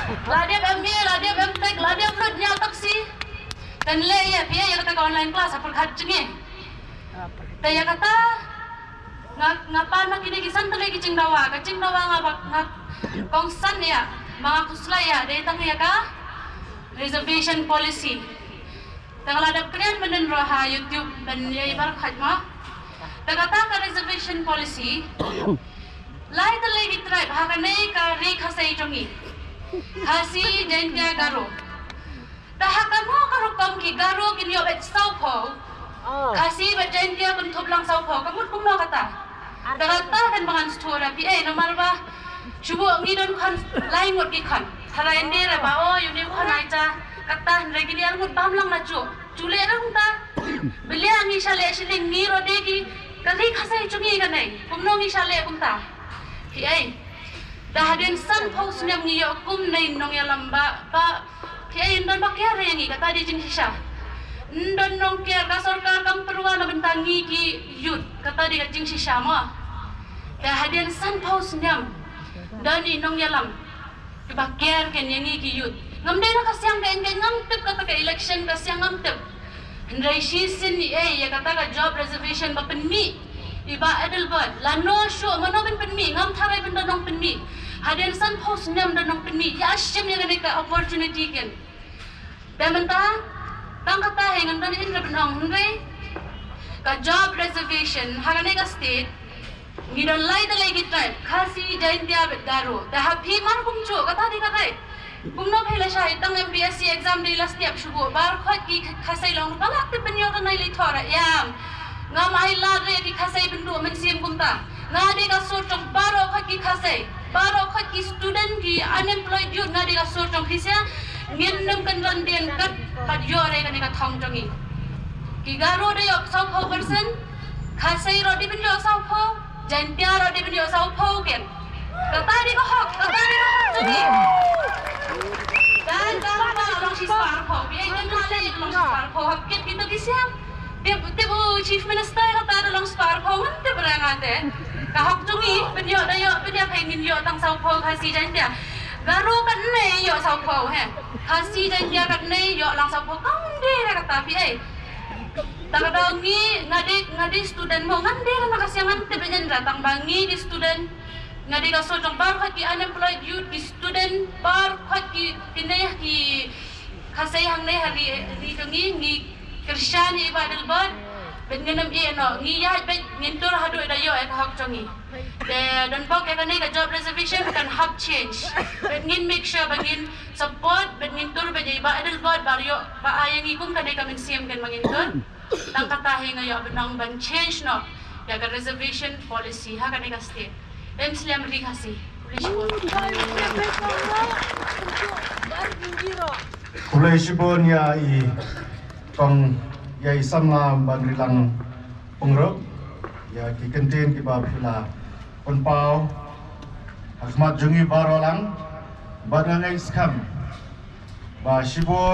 Ladya MA, ladya MTech, ladya upload niya taksi. Dan le ya pia ya kata online class apur khatjinge. Taya kata ngapa nak ini kisan tele kicing dawa nga kongsan ya mga kusla ya datang ya ka reservation policy. Tang ladap kalian menen roha YouTube dan ya ibar khatma. Kata ka reservation policy. Lai tele ki tribe hakane ka re khasai jongi. Khasi jengja garo. Tahakano karukom ki garo kinyo bet saupo. Kasi bajen dia kun thoplang saupo kamut kumno kata. Dagata kan bangan stora pi normal ba. Shubu ngi don khan lai ngot ki khan. Thalai ende ra ba o yuni khan aita kata regi dia ngut bamlang na chu. Chule ra hunta. Beli angi shale shiling ngi ro de ki kali khasai chungi kanai. Kumno ngi shale kumta. Pi dahaden san pos nyam ngi yo kum nei nong ya lamba ba Kaya indon bakya rengi kata di jin hisha. Indon nong kya ka sarkar kam perwa na bentangi ki youth kata di jing hisha ma. Ya hadian san paus nyam. Dan inong yalam. Bakya ken yangi ki youth. Ngam de na kasyang ka engke ngam tip kata ka election kasyang ngam tip. Ndai shi sin ni ya kata ka job reservation ba penmi. Iba Adelbert lano show mano ben penmi ngam tharai benda nong penmi. Hadian san paus nyam dan nong penmi. Ya asyam ya ka opportunity ken. Dan mentang tang kata hengan dan indra benong hungre ka job reservation hagane ka state ngidon lai da lagi tribe khasi jaintia bet garo da happy mar kumcho kata di katai kumno phela shai tang MPSC exam de last step shugo bar khot ki khasai long balak te penyo da nai li thora yam ngam ai la re ki khasai bindu men sim kumta ngade ka so tong baro khot ki khasai baro khot ki student ki unemployed youth ngade ka so tong hisya ngin nam kan landian kat pat yore kan ka thong jongi ki garo de yok sau pho person khasai ro di bin yok sau pho jantia ro di bin yok sau pho ken kata di ko hok jongi dan ba long si spar pho bi ai kan hale long spar pho hak kit gitu kisiam te bu chief minister kata long spar pho man te berangate ka hok jongi bin yok da yok bin ya phengin yok tang sau pho khasi jantia garo kan nei yo sau pho he khasi jantia kan nei yo lang sau pho kang de ra kata pi ai tang ngadi student mo ngan de na kasyangan te benyen ratang bangi di student ngadi ka so jong bar ki unemployed youth ki student bar ki tinay ki khasai hang nei hari jongi ni Krishani Adelbert ben ngenam no ngi ya ben ngintur hadu da yo ek hak jongi de don bok ek nei ka job reservation kan hak change ben ngin make sure bangin support ben ngintur ben iba Adelbert baryo ba ayang ikum kan ka min sim kan mangintur tang katahe ngayo benang ban change no ya ka reservation policy ha kan ka state em slam ri khasi Kulai sibon ya i kong ya isamla bagrilang pengrok ya ki kenten ki ba phila ponpau hakmat jungi barolang badangai skam ba sibon